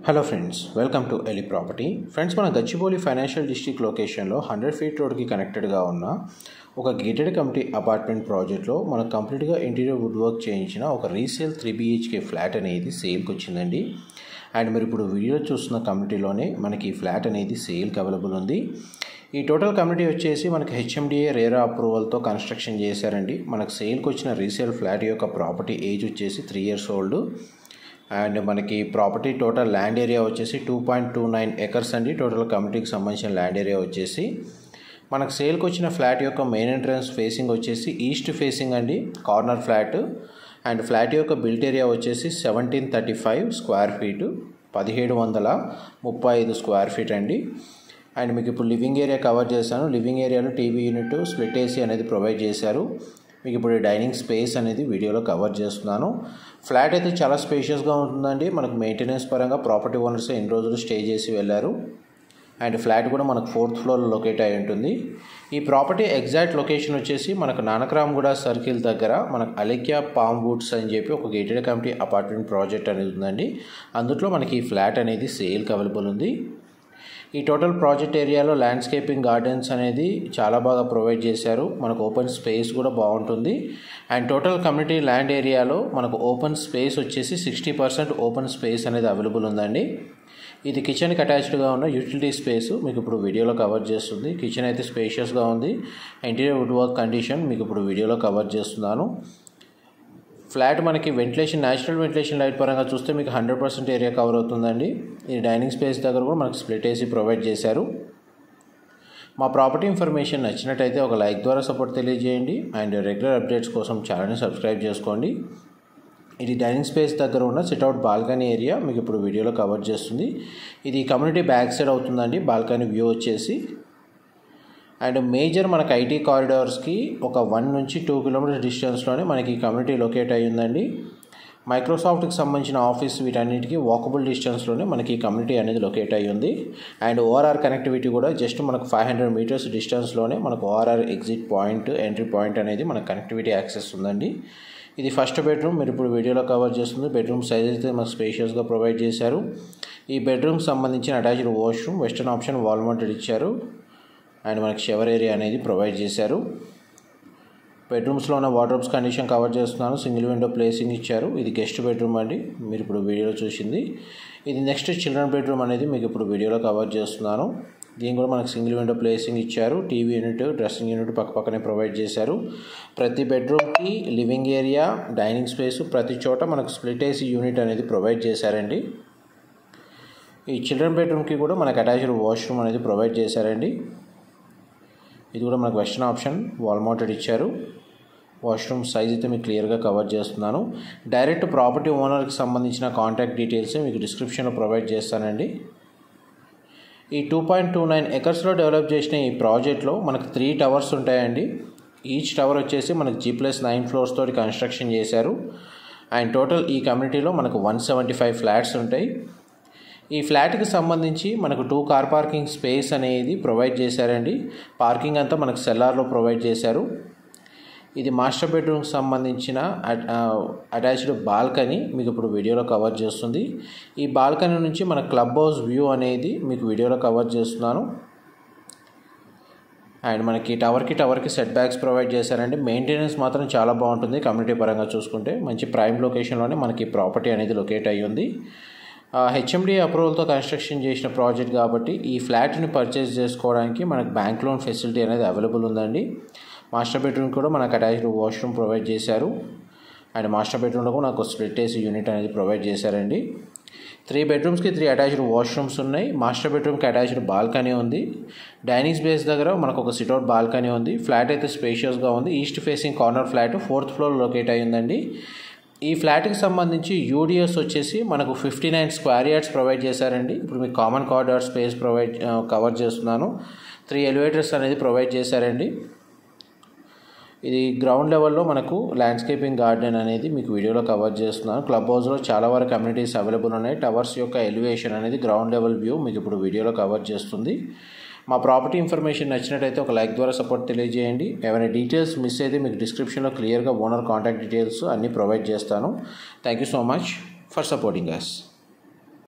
Hello friends, welcome to ఎలి property. Friends, మన Gachibowli financial district లొకేషన్లో 100 ఫీట్ రోడ్కి కనెక్టెడ్గా ఉన్న ఒక గేటెడ్ కమ్యూనిటీ అపార్ట్మెంట్ ప్రాజెక్ట్లో మనకు కంప్లీట్గా ఇంటీరియర్ వుడ్ వర్క్ చేయించిన ఒక రీసేల్ 3 BHK ఫ్లాట్ అనేది సేల్కి వచ్చిందండి. అండ్ మీరు ఇప్పుడు వీడియో చూస్తున్న కమ్యూనిటీలోనే మనకి ఈ ఫ్లాట్ అనేది సేల్కి అవైలబుల్ ఉంది. ఈ టోటల్ కమ్యూనిటీ వచ్చేసి మనకి HMDA రేరా అప్రూవల్తో కన్స్ట్రక్షన్ చేశారండి. మనకు సేల్కి వచ్చిన రీసేల్ ఫ్లాట్ యొక్క ప్రాపర్టీ ఏజ్ వచ్చేసి 3 years ఓల్డ్. అండ్ మనకి ప్రాపర్టీ టోటల్ ల్యాండ్ ఏరియా వచ్చేసి 2.29 acres అండి. టోటల్ కమ్యూనిటీకి సంబంధించిన ల్యాండ్ ఏరియా వచ్చేసి మనకు సేల్కి వచ్చిన ఫ్లాట్ యొక్క మెయిన్ ఎంట్రన్స్ ఫేసింగ్ వచ్చేసి ఈస్ట్ ఫేసింగ్ అండి, కార్నర్ ఫ్లాట్. అండ్ ఫ్లాట్ యొక్క బిల్ట్ ఏరియా వచ్చేసి 1735 స్క్వేర్ ఫీటు, 1735 స్క్వేర్ ఫీట్ అండి. అండ్ మీకు ఇప్పుడు లివింగ్ ఏరియా కవర్ చేశాను. లివింగ్ ఏరియాలో టీవీ యూనిట్, స్ప్లిట్ ఏసీ అనేది ప్రొవైడ్ చేశారు. మీకు ఇప్పుడు డైనింగ్ స్పేస్ అనేది వీడియోలో కవర్ చేస్తున్నాను. ఫ్లాట్ అయితే చాలా స్పేషియస్గా ఉంటుందండి. మనకు మెయింటెనెన్స్ పరంగా ప్రాపర్టీ ఓనర్స్ ఎన్ని రోజులు స్టే చేసి వెళ్ళారు. అండ్ ఫ్లాట్ కూడా మనకు 4th floorలో లొకేట్ అయి ఉంటుంది. ఈ ప్రాపర్టీ ఎగ్జాక్ట్ లొకేషన్ వచ్చేసి మనకు నానక్రామ్గూడ సర్కిల్ దగ్గర మనకు అలెక్యా పామ్ వుడ్స్ అని చెప్పి ఒక గేటెడ్ కమ్యూనిటీ అపార్ట్మెంట్ ప్రాజెక్ట్ అనేది ఉందండి. అందులో మనకి ఈ ఫ్లాట్ అనేది సేల్కి అవైలబుల్ ఉంది. ఈ టోటల్ ప్రాజెక్ట్ ఏరియాలో ల్యాండ్స్కేపింగ్ గార్డెన్స్ అనేది చాలా బాగా ప్రొవైడ్ చేశారు. మనకు ఓపెన్ స్పేస్ కూడా బాగుంటుంది. అండ్ టోటల్ కమ్యూనిటీ ల్యాండ్ ఏరియాలో మనకు ఓపెన్ స్పేస్ వచ్చేసి 60% ఓపెన్ స్పేస్ అనేది అవైలబుల్ ఉందండి. ఇది కిచెన్కి అటాచ్డ్గా ఉన్న యూటిలిటీ స్పేస్ మీకు ఇప్పుడు వీడియోలో కవర్ చేస్తుంది. కిచెన్ అయితే స్పేషియస్గా ఉంది. ఇంటీరియర్ వుడ్ వర్క్ కండిషన్ మీకు ఇప్పుడు వీడియోలో కవర్ చేస్తున్నాను. ఫ్లాట్ మనకి వెంటిలేషన్, న్యాచురల్ వెంటిలేషన్ లైట్ పరంగా చూస్తే మీకు 100% ఏరియా కవర్ అవుతుందండి. ఈ డైనింగ్ స్పేస్ దగ్గర కూడా మనకు స్ప్లిట్ ఏసీ ప్రొవైడ్ చేశారు. మా ప్రాపర్టీ ఇన్ఫర్మేషన్ నచ్చినట్టయితే ఒక లైక్ ద్వారా సపోర్ట్ తెలియజేయండి. అండ్ రెగ్యులర్ అప్డేట్స్ కోసం ఛానల్ని సబ్స్క్రైబ్ చేసుకోండి. ఇది డైనింగ్ స్పేస్ దగ్గర ఉన్న సిట్అవుట్ బాల్కనీ ఏరియా మీకు ఇప్పుడు వీడియోలో కవర్ చేస్తుంది. ఇది కమ్యూనిటీ బ్యాక్ సైడ్ అవుతుందండి బాల్కనీ వ్యూ వచ్చేసి. అండ్ మేజర్ మనకు ఐటీ కారిడార్స్కి ఒక 1 నుంచి 2 kilometers డిస్టెన్స్లోనే మనకి ఈ కమ్యూనిటీ లొకేట్ అయ్యి ఉందండి. మైక్రోసాఫ్ట్కి సంబంధించిన ఆఫీస్ వీటన్నిటికీ వాకబుల్ డిస్టెన్స్లోనే మనకి ఈ కమ్యూనిటీ అనేది లొకేట్ అయ్యి ఉంది. అండ్ ORR కనెక్టివిటీ కూడా జస్ట్ మనకు 500 meters డిస్టెన్స్లోనే మనకు ORR exit point, entry point అనేది మనకు కనెక్టివిటీ యాక్సెస్ ఉందండి. ఇది ఫస్ట్ బెడ్రూమ్ మీరు ఇప్పుడు వీడియోలో కవర్ చేస్తుంది. బెడ్రూమ్ సైజ్ అయితే మనకు స్పేషియస్గా ప్రొవైడ్ చేశారు. ఈ బెడ్రూమ్కి సంబంధించిన attached washroom, western option, wall mounted ఇచ్చారు. అండ్ మనకి షవర్ ఏరియా అనేది ప్రొవైడ్ చేశారు. బెడ్రూమ్స్లో ఉన్న వార్డ్రోబ్స్ కండిషన్ కవర్ చేస్తున్నాను. సింగిల్ విండో ప్లేసింగ్ ఇచ్చారు. ఇది గెస్ట్ బెడ్రూమ్ అండి మీరు ఇప్పుడు వీడియోలో చూసింది. ఇది నెక్స్ట్ చిల్డ్రన్ బెడ్రూమ్ అనేది మీకు ఇప్పుడు వీడియోలో కవర్ చేస్తున్నాను. దీని కూడా మనకు సింగిల్ విండో ప్లేసింగ్ ఇచ్చారు. టీవీ యూనిట్, డ్రెస్సింగ్ యూనిట్ పక్కనే ప్రొవైడ్ చేశారు. ప్రతి బెడ్రూమ్కి లివింగ్ ఏరియా, డైనింగ్ స్పేస్ ప్రతి చోట మనకు స్ప్లిట్ ఏసీ యూనిట్ అనేది ప్రొవైడ్ చేశారండి. ఈ చిల్డ్రన్ బెడ్రూమ్కి కూడా మనకు అటాచ్డ్ వాష్రూమ్ అనేది ప్రొవైడ్ చేశారండి. ఇది కూడా మనకు వెస్టర్న్ ఆప్షన్, వాల్ మౌంటెడ్ ఇచ్చారు. వాష్రూమ్ సైజ్ అయితే మీకు క్లియర్గా కవర్ చేస్తున్నాను. డైరెక్ట్ ప్రాపర్టీ ఓనర్కి సంబంధించిన కాంటాక్ట్ డీటెయిల్స్ మీకు డిస్క్రిప్షన్లో ప్రొవైడ్ చేస్తానండి. ఈ 2.29 acresలో డెవలప్ చేసిన ఈ ప్రాజెక్ట్లో మనకు 3 towers ఉంటాయండి. ఈచ్ టవర్ వచ్చేసి మనకు G+9 floors తోటి కన్స్ట్రక్షన్ చేశారు. అండ్ టోటల్ ఈ కమ్యూనిటీలో మనకు 175 ఫ్లాట్స్ ఉంటాయి. ఈ ఫ్లాట్కి సంబంధించి మనకు 2 కార్ పార్కింగ్ స్పేస్ అనేది ప్రొవైడ్ చేశారండి. పార్కింగ్ అంతా మనకు సెల్లార్లో ప్రొవైడ్ చేశారు. ఇది మాస్టర్ బెడ్రూమ్కి సంబంధించిన అటాచ్డ్ బాల్కనీ మీకు ఇప్పుడు వీడియోలో కవర్ చేస్తుంది. ఈ బాల్కనీ నుంచి మన క్లబ్ హౌస్ వ్యూ అనేది మీకు వీడియోలో కవర్ చేస్తున్నాను. అండ్ మనకి టవర్కి సెట్ బ్యాక్స్ ప్రొవైడ్ చేశారండి. మెయింటెనెన్స్ మాత్రం చాలా బాగుంటుంది. కమ్యూనిటీ పరంగా చూసుకుంటే మంచి ప్రైమ్ లొకేషన్లోనే మనకి ప్రాపర్టీ అనేది లొకేట్ అయ్యి ఉంది. HMDA అప్రూవల్తో కన్స్ట్రక్షన్ చేసిన ప్రాజెక్ట్ కాబట్టి ఈ ఫ్లాట్ని పర్చేస్ చేసుకోవడానికి మనకు బ్యాంక్ లోన్ ఫెసిలిటీ అనేది అవైలబుల్ ఉందండి. మాస్టర్ బెడ్రూమ్ కూడా మనకు అటాచ్డ్ వాష్రూమ్ ప్రొవైడ్ చేశారు. అండ్ మాస్టర్ బెడ్రూమ్లో కూడా నాకు స్ప్లిట్ ఏసీ యూనిట్ అనేది ప్రొవైడ్ చేశారండి. 3 bedrooms-కి 3 అటాచ్డ్ వాష్రూమ్స్ ఉన్నాయి. మాస్టర్ బెడ్రూమ్కి అటాచ్డ్ బాల్కనీ ఉంది. డైనింగ్ స్పేస్ దగ్గర మనకు ఒక సిట్అవుట్ బాల్కనీ ఉంది. ఫ్లాట్ అయితే స్పేషియస్గా ఉంది. East facing corner flat 4th floor locate అయి ఉందండి. ఈ ఫ్లాట్కి సంబంధించి UDS వచ్చేసి మనకు 59 square yards ప్రొవైడ్ చేశారండి. ఇప్పుడు మీకు కామన్ కారిడార్ స్పేస్ కవర్ చేస్తున్నాను. 3 elevators అనేది ప్రొవైడ్ చేశారండి. ఇది గ్రౌండ్ లెవెల్లో మనకు ల్యాండ్స్కేపింగ్ గార్డెన్ అనేది మీకు వీడియోలో కవర్ చేస్తున్నాను. క్లబ్ హౌస్లో చాలా వరకు కమ్యూనిటీస్ అవైలబుల్ ఉన్నాయి. టవర్స్ యొక్క ఎలివేషన్ అనేది గ్రౌండ్ లెవెల్ వ్యూ మీకు ఇప్పుడు వీడియోలో కవర్ చేస్తుంది. మా ప్రాపర్టీ ఇన్ఫర్మేషన్ నచ్చినట్టయితే ఒక లైక్ ద్వారా సపోర్ట్ తెలియజేయండి. ఏమైనా డీటెయిల్స్ మిస్ అయితే మీకు డిస్క్రిప్షన్లో క్లియర్గా ఓనర్ కాంటాక్ట్ డీటెయిల్స్ అన్నీ ప్రొవైడ్ చేస్తాను. Thank you so much for supporting us.